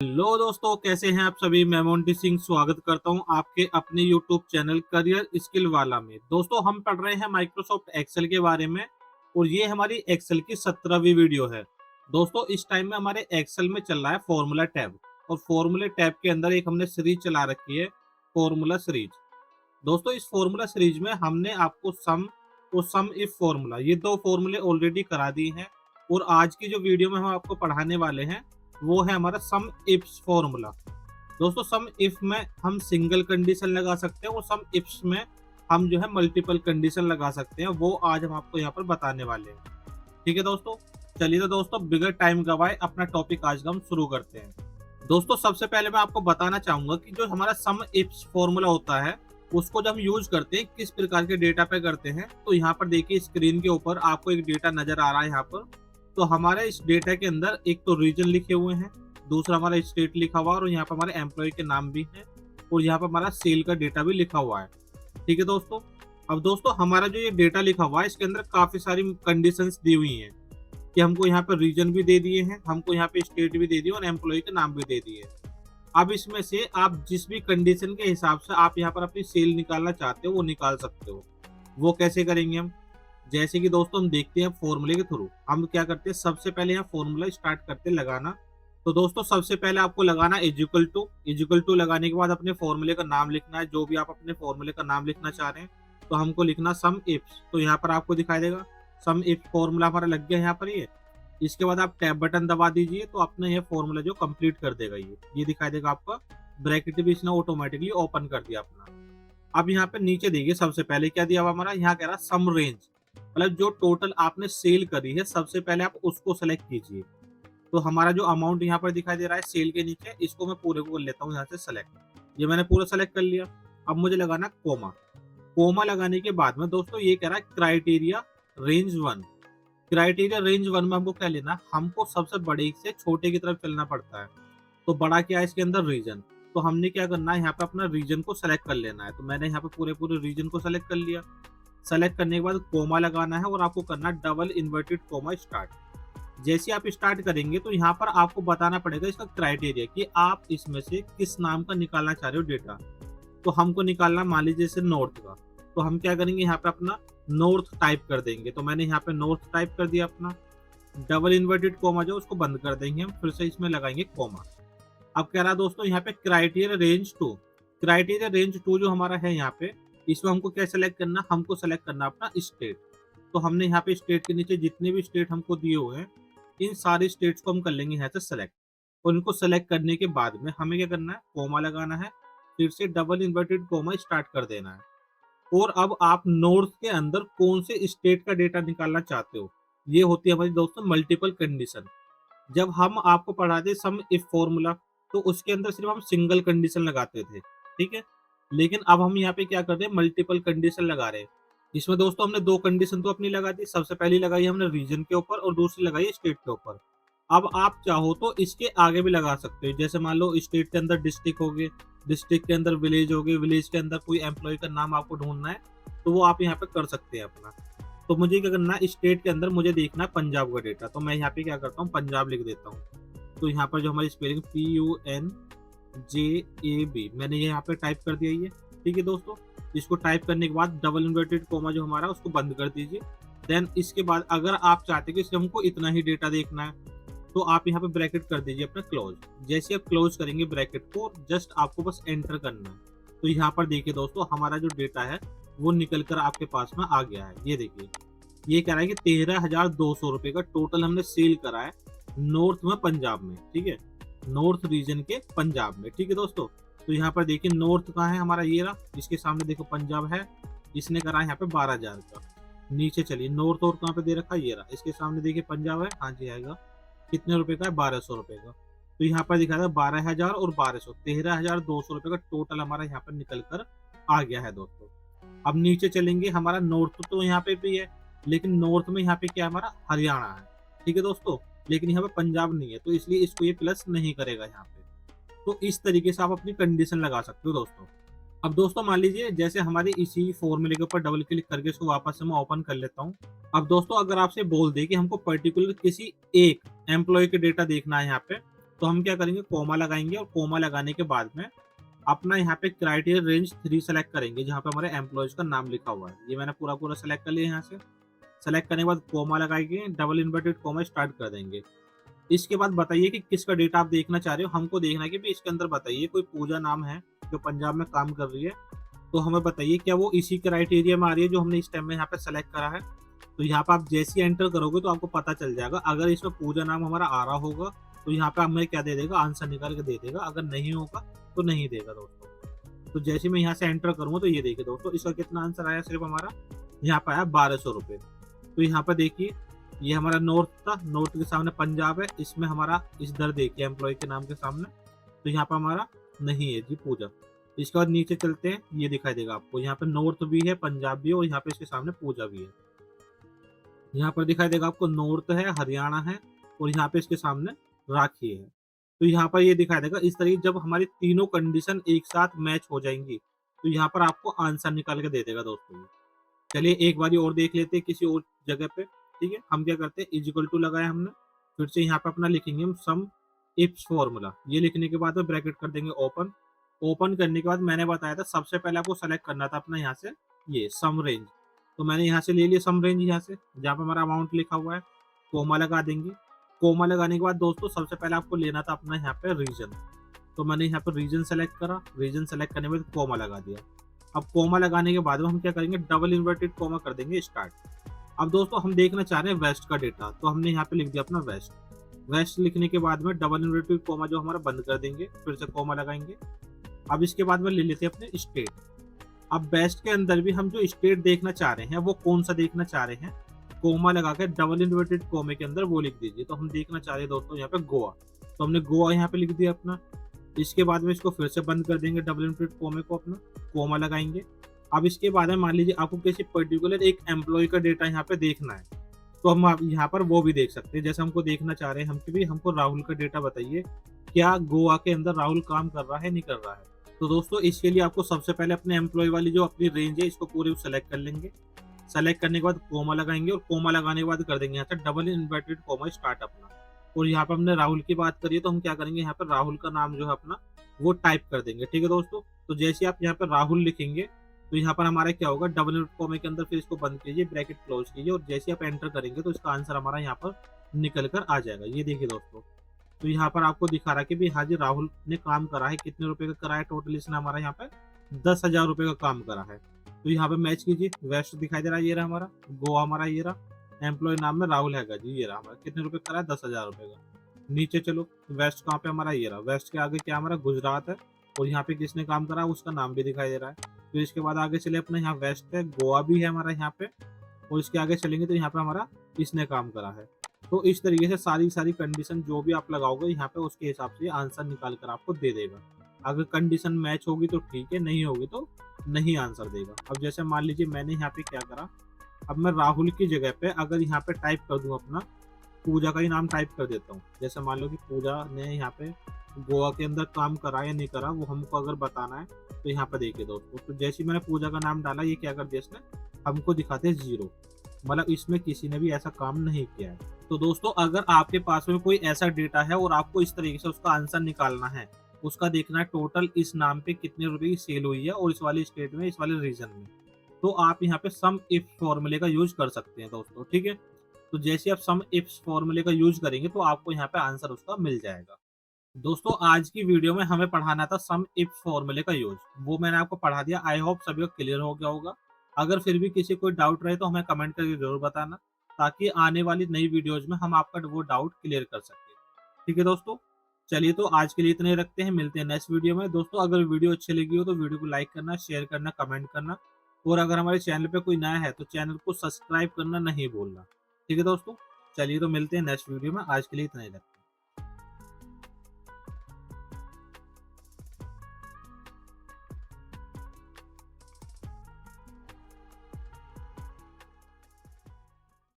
Hello दोस्तों, कैसे हैं आप सभी। मैं मोंटी सिंह स्वागत करता हूं आपके अपने यूट्यूब चैनल करियर स्किल वाला में। दोस्तों, हम पढ़ रहे हैं माइक्रोसॉफ्ट एक्सेल के बारे में और ये हमारी एक्सेल की 17वीं वीडियो है। दोस्तों, इस टाइम में हमारे एक्सेल में चल रहा है फॉर्मूला टैब और फॉर्मूले टैब के अंदर एक हमने सीरीज चला रखी है, फॉर्मूला सीरीज। दोस्तों, इस फॉर्मूला सीरीज में हमने आपको सम और सम इफ फॉर्मूला, ये दो फॉर्मूले ऑलरेडी करा दिए हैं और आज की जो वीडियो में हम आपको पढ़ाने वाले हैं वो है हमारा सम इफ्स फॉर्मूला। दोस्तों, सम इफ में हम सिंगल कंडीशन लगा सकते हैं और सम इफ्स में हम जो है मल्टीपल कंडीशन लगा सकते हैं, वो आज हम आपको यहाँ पर बताने वाले हैं। ठीक है दोस्तों, चलिए तो दोस्तों बिगर टाइम गवाए अपना टॉपिक आज का हम शुरू करते हैं। दोस्तों, सबसे पहले मैं आपको बताना चाहूंगा कि जो हमारा सम इफ्स फॉर्मूला होता है उसको जब हम यूज करते हैं किस प्रकार के डेटा पे करते हैं। तो यहाँ पर देखिए स्क्रीन के ऊपर आपको एक डेटा नजर आ रहा है यहाँ पर। तो हमारे इस डेटा के अंदर एक तो रीजन लिखे हुए हैं, दूसरा हमारा स्टेट लिखा हुआ है और यहाँ पर हमारे एम्प्लॉय के नाम भी हैं और यहाँ पर हमारा सेल का डेटा भी लिखा हुआ है। ठीक है दोस्तों, अब दोस्तों हमारा जो ये डेटा लिखा हुआ है इसके अंदर काफी सारी कंडीशंस दी हुई हैं कि हमको यहाँ पर रीजन भी दे दिए हैं, हमको यहाँ पे स्टेट भी दे दिए और एम्प्लॉय के नाम भी दे दिए। अब इसमें से आप जिस भी कंडीशन के हिसाब से आप यहाँ पर अपनी सेल निकालना चाहते हो वो निकाल सकते हो। वो कैसे करेंगे हम, जैसे कि दोस्तों हम देखते हैं फॉर्मूले के थ्रू। हम क्या करते हैं, सबसे पहले यहाँ फॉर्मूला स्टार्ट करते हैं लगाना। तो दोस्तों सबसे पहले आपको लगाना इजिकल टू लगाने के बाद अपने फॉर्मूले का नाम लिखना है, जो भी आप अपने फॉर्मूले का नाम लिखना चाह रहे हैं। तो हमको लिखना सम इफ्स, तो यहाँ पर आपको दिखाई देगा सम इफ फॉर्मूला हमारा लग गया यहाँ पर। ये इसके बाद आप टैब बटन दबा दीजिए तो अपना ये फॉर्मूला जो कंप्लीट कर देगा, ये दिखाई देगा आपका। ब्रैकेट भी इसने ऑटोमेटिकली ओपन कर दिया अपना। अब यहाँ पे नीचे देखिए सबसे पहले क्या दिया हुआ हमारा, यहाँ कह रहा सम रेंज, मतलब जो टोटल आपने सेल करी है सबसे पहले आप उसको सेलेक्ट कीजिए। तो हमारा जो अमाउंट यहाँ पर दिखाई दे रहा है सेल के नीचे, इसको मैं पूरे को कर लेता हूँ यहाँ से सेलेक्ट। ये मैंने पूरा सेलेक्ट कर लिया। अब मुझे लगाना कोमा। कोमा लगाने के बाद में दोस्तों ये कह रहा है क्राइटेरिया रेंज 1। क्राइटेरिया रेंज 1 में हमको क्या लेना, हमको सबसे बड़े से छोटे की तरफ चलना पड़ता है। तो बड़ा क्या है इसके अंदर, रीजन। तो हमने क्या करना है, यहाँ पे अपना रीजन को सेलेक्ट कर लेना है। तो मैंने यहाँ पे पूरे पूरे रीजन को सेलेक्ट कर लिया। सेलेक्ट करने के बाद कोमा लगाना है और आपको करना है डबल इन्वर्टेड कोमा स्टार्ट। जैसे आप स्टार्ट करेंगे तो यहाँ पर आपको बताना पड़ेगा इसका क्राइटेरिया कि आप इसमें से किस नाम का निकालना चाह रहे हो डेटा। तो हमको निकालना मान लीजिए जैसे नॉर्थ का। तो हम क्या करेंगे, यहाँ पे अपना नॉर्थ टाइप कर देंगे। तो मैंने यहाँ पे नॉर्थ टाइप कर दिया अपना। डबल इन्वर्टेड कोमा जो उसको बंद कर देंगे हम, फिर से इसमें लगाएंगे कोमा। अब कह रहा है दोस्तों यहाँ पे क्राइटेरिया रेंज 2। क्राइटेरिया रेंज 2 जो हमारा है यहाँ पे, इसमें हमको क्या सेलेक्ट करना, हमको सेलेक्ट करना अपना स्टेट। तो हमने यहाँ पे स्टेट के नीचे जितने भी स्टेट हमको दिए हुए हैं इन सारे स्टेट्स को हम कर लेंगे यहाँ से सेलेक्ट। और इनको सेलेक्ट करने के बाद में हमें क्या करना है, कोमा लगाना है, फिर से डबल इन्वर्टेड कोमा स्टार्ट कर देना है। और अब आप नॉर्थ के अंदर कौन से स्टेट का डेटा निकालना चाहते हो, ये होती है हमारी दोस्तों मल्टीपल कंडीशन। जब हम आपको पढ़ाते सम इफ फॉर्मूला तो उसके अंदर सिर्फ हम सिंगल कंडीशन लगाते थे, ठीक है। लेकिन अब हम यहाँ पे क्या कर रहे हैं, मल्टीपल कंडीशन लगा रहे हैं। इसमें दोस्तों हमने दो कंडीशन तो अपनी लगा दी, सबसे पहली लगाई हमने रीजन के ऊपर और दूसरी लगाई स्टेट के ऊपर। अब आप चाहो तो इसके आगे भी लगा सकते हो, जैसे मान लो स्टेट के अंदर डिस्ट्रिक्ट हो गए, डिस्ट्रिक्ट के अंदर विलेज हो गए, विलेज के अंदर कोई एम्प्लॉय का नाम आपको ढूंढना है तो वो आप यहाँ पे कर सकते हैं अपना। तो मुझे क्या करना है, स्टेट के अंदर मुझे देखना है पंजाब का डेटा। तो मैं यहाँ पे क्या करता हूँ, पंजाब लिख देता हूँ। तो यहाँ पर जो हमारी स्पेलिंग PUNJAB मैंने ये यहाँ पे टाइप कर दिया ये। ठीक है दोस्तों, इसको टाइप करने के बाद डबल इन्वर्टेड कोमा जो हमारा उसको बंद कर दीजिए। देन इसके बाद अगर आप चाहते हैं कि हमको इतना ही डेटा देखना है तो आप यहाँ पे ब्रैकेट कर दीजिए अपना क्लोज। जैसे आप क्लोज करेंगे ब्रैकेट को, जस्ट आपको बस एंटर करना है। तो यहाँ पर देखिए दोस्तों हमारा जो डेटा है वो निकल कर आपके पास में आ गया है। ये देखिए, ये कह रहा है कि 13,200 रुपए का टोटल हमने सेल करा है नॉर्थ में पंजाब में, ठीक है, नॉर्थ रीजन के पंजाब में। ठीक है दोस्तों, तो यहाँ पर देखिए नॉर्थ कहाँ है हमारा, ये रहा, इसके सामने देखो पंजाब है, इसने करा है यहाँ पे 12,000 का। नीचे चलिए नॉर्थ और कहाँ पे दे रखा है, ये रहा, इसके सामने देखिए पंजाब है, हाँ जी आएगा। कितने रुपए का है, 1200 रुपए का। तो यहाँ पर दिखा था 12,000 और 1200, 13,200 रुपए का टोटल हमारा यहाँ पर निकल कर आ गया है दोस्तों। अब नीचे चलेंगे, हमारा नॉर्थ तो यहाँ पे भी है, लेकिन नॉर्थ में यहाँ पे क्या हमारा हरियाणा है, ठीक है दोस्तों, लेकिन यहाँ पे पंजाब नहीं है, तो इसलिए इसको ये प्लस नहीं करेगा यहाँ पे। तो इस तरीके से आप अपनी कंडीशन लगा सकते हो दोस्तों। अब दोस्तों मान लीजिए जैसे हमारे इसी फॉर्मूले के ऊपर डबल क्लिक करके इसको वापस से मैं ओपन कर लेता हूँ। अब दोस्तों अगर आपसे बोल दे कि हमको पर्टिकुलर किसी एक एम्प्लॉय के डेटा देखना है यहाँ पे, तो हम क्या करेंगे, कोमा लगाएंगे और कोमा लगाने के बाद में अपना यहाँ पे क्राइटेरिया रेंज 3 सेलेक्ट करेंगे, जहाँ पे हमारे एम्प्लॉयज का नाम लिखा हुआ है। ये मैंने पूरा पूरा सेलेक्ट कर लिया यहाँ से। सेलेक्ट करने के बाद कोमा लगाएंगे, डबल इन्वर्टेड कोमा स्टार्ट कर देंगे। इसके बाद बताइए कि किसका डेटा आप देखना चाह रहे हो। हमको देखना है कि भी इसके अंदर बताइए कोई पूजा नाम है जो पंजाब में काम कर रही है, तो हमें बताइए क्या वो इसी क्राइटेरिया में आ रही है जो हमने इस टाइम में यहाँ पे सेलेक्ट करा है। तो यहाँ पे आप जैसे ही एंटर करोगे तो आपको पता चल जाएगा। अगर इसमें पूजा नाम हमारा आ रहा होगा तो यहाँ पे हमें क्या दे देगा, आंसर निकाल के दे देगा। अगर नहीं होगा तो नहीं देगा दोस्तों। तो जैसे मैं यहाँ से एंटर करूंगा तो ये देखिए दोस्तों, इसका कितना आंसर आया, सिर्फ हमारा यहाँ पे आया 1200 रुपये। तो यहाँ पे देखिए ये हमारा नॉर्थ था, नॉर्थ के सामने पंजाब है, इसमें हमारा इधर देखिए एम्प्लॉय के नाम के सामने, तो यहाँ पे हमारा नहीं है जी पूजा। इसके बाद नीचे चलते हैं, ये दिखाई देगा आपको, यहाँ पे नॉर्थ भी है, पंजाब भी है और यहाँ पे इसके सामने पूजा भी है। यहाँ पर दिखाई देगा आपको नॉर्थ है, हरियाणा है और यहाँ पे इसके सामने राखी है। तो यहाँ पर ये दिखाई देगा इस तरीके, जब हमारी तीनों कंडीशन एक साथ मैच हो जाएंगी तो यहाँ पर आपको आंसर निकाल के दे देगा दोस्तों। चलिए एक बारी और देख लेते हैं किसी और जगह पे। ठीक है, हम क्या करते हैं, इज इक्वल टू लगाया हमने, फिर से यहाँ पे अपना लिखेंगे हम सम इफ्स फॉर्मूला। ये लिखने के बाद में ब्रैकेट कर देंगे ओपन। ओपन करने के बाद मैंने बताया था सबसे पहले आपको सेलेक्ट करना था अपना यहाँ से ये सम रेंज। तो मैंने यहाँ से ले लिया सम रेंज, यहाँ से जहाँ पे हमारा अमाउंट लिखा हुआ है, कोमा लगा देंगे। कोमा लगाने के बाद दोस्तों सबसे पहले आपको लेना था अपना यहाँ पे रीजन। तो मैंने यहाँ पर रीजन सेलेक्ट करा, रीजन सेलेक्ट करने के बाद कोमा लगा दिया। अब कोमा लगाने के बाद में हम क्या करेंगे, डबल इन्वर्टेड कोमा कर देंगे स्टार्ट। अब दोस्तों हम देखना चाह रहे हैं वेस्ट का डेटा, तो हमने यहाँ पे लिख दिया अपना वेस्ट। वेस्ट लिखने के बाद में डबल इन्वर्टेड कोमा जो हमारा बंद कर देंगे, फिर से कोमा लगाएंगे। अब इसके बाद में ले लेते हैं अपने स्टेट। अब वेस्ट के अंदर भी हम जो स्टेट देखना चाह रहे हैं वो कौन सा देखना चाह रहे हैं, कोमा लगा के डबल इन्वर्टेड कोमे के अंदर वो लिख दीजिए। तो हम देखना चाह रहे हैं दोस्तों यहाँ पे गोवा, तो हमने गोवा यहाँ पे लिख दिया अपना। इसके बाद में इसको फिर से बंद कर देंगे, डबल इन्वर्टेड कोमे को अपना कोमा लगाएंगे। अब इसके बाद में मान लीजिए आपको किसी पर्टिकुलर एक एम्प्लॉय का डेटा यहाँ पे देखना है, तो हम यहाँ पर वो भी देख सकते हैं। जैसे हमको देखना चाह रहे हैं हम कि भी हमको राहुल का डेटा बताइए, क्या गोवा के अंदर राहुल काम कर रहा है नहीं कर रहा है। तो दोस्तों इसके लिए आपको सबसे पहले अपने एम्प्लॉय वाली जो अपनी रेंज है इसको पूरी सेलेक्ट कर लेंगे। सेलेक्ट करने के बाद कोमा लगाएंगे और कोमा लगाने के बाद कर देंगे यहाँ से डबल इन्वर्टेड कोमा स्टार्ट अपना। और यहाँ पर हमने राहुल की बात करी है तो हम क्या करेंगे, यहाँ पर राहुल का नाम जो है अपना वो टाइप कर देंगे। ठीक है दोस्तों, तो जैसे आप यहाँ पर राहुल लिखेंगे तो यहाँ पर हमारा क्या होगा, डबल इन्वर्टेड कोमे के अंदर फिर इसको बंद कीजिए, ब्रैकेट क्लोज कीजिए और जैसे आप एंटर करेंगे तो इसका आंसर हमारा यहाँ पर निकल कर आ जाएगा। ये देखिए दोस्तों, तो यहाँ पर आपको दिखा रहा है कि भी हाँ जी राहुल ने काम करा है, कितने रुपए का करा है टोटल, इसने हमारा यहाँ पे 10,000 रुपए का काम करा है। तो यहाँ पे मैच कीजिए, वेस्ट दिखाई दे रहा है, ये रहा हमारा गोवा, हमारा ये रहा एम्प्लॉय नाम में राहुल हैगा जी, ये रहा हमारा कितने रुपए करा है, 10,000 रुपए का। नीचे चलो, वेस्ट कहाँ पे हमारा ये रहा, वेस्ट के आगे क्या हमारा गुजरात है और यहाँ पे किसने काम करा उसका नाम भी दिखाई दे रहा है। तो इसके बाद आगे चले अपना, यहाँ वेस्ट है, गोवा भी है हमारा यहाँ पे, और इसके आगे चलेंगे तो यहाँ पे हमारा इसने काम करा है। तो इस तरीके से सारी कंडीशन जो भी आप लगाओगे यहाँ पे उसके हिसाब से आंसर निकाल कर आपको दे देगा। अगर कंडीशन मैच होगी तो ठीक है, नहीं होगी तो नहीं आंसर देगा। अब जैसे मान लीजिए मैंने यहाँ पे क्या करा, अब मैं राहुल की जगह पे अगर यहाँ पे टाइप कर दूं अपना पूजा का ही नाम टाइप कर देता हूँ। जैसे मान लो कि पूजा ने यहाँ पे गोवा के अंदर काम करा या नहीं करा वो हमको अगर बताना है, तो यहाँ पे देखिए दोस्तों, तो जैसे मैंने पूजा का नाम डाला, ये क्या कर दिया इसने, हमको दिखाते 0, मतलब इसमें किसी ने भी ऐसा काम नहीं किया है। तो दोस्तों अगर आपके पास में कोई ऐसा डेटा है और आपको इस तरीके से उसका आंसर निकालना है, उसका देखना है टोटल इस नाम पे कितने रुपए की सेल हुई है और इस वाले स्टेट में, इस वाले रीजन में, तो आप यहाँ पे सम इफ फॉर्मूले का यूज कर सकते हैं दोस्तों। ठीक है, तो जैसे आप सम इफ फॉर्मूले का यूज करेंगे तो आपको यहाँ पे आंसर उसका मिल जाएगा। दोस्तों आज की वीडियो में हमें पढ़ाना था सम इफ फॉर्मूले का यूज, वो मैंने आपको पढ़ा दिया। आई होप सभी को क्लियर हो गया होगा। अगर फिर भी किसी कोई डाउट रहे तो हमें कमेंट करके जरूर बताना, ताकि आने वाली नई वीडियोज में हम आपका वो डाउट क्लियर कर सकें। ठीक है दोस्तों, चलिए तो आज के लिए इतने रखते हैं, मिलते हैं नेक्स्ट वीडियो में। दोस्तों अगर वीडियो अच्छी लगी हो तो वीडियो को लाइक करना, शेयर करना, कमेंट करना, और अगर हमारे चैनल पे कोई नया है तो चैनल को सब्सक्राइब करना नहीं भूलना। ठीक है दोस्तों, चलिए तो मिलते हैं नेक्स्ट वीडियो में, आज के लिए इतना ही रखते हैं।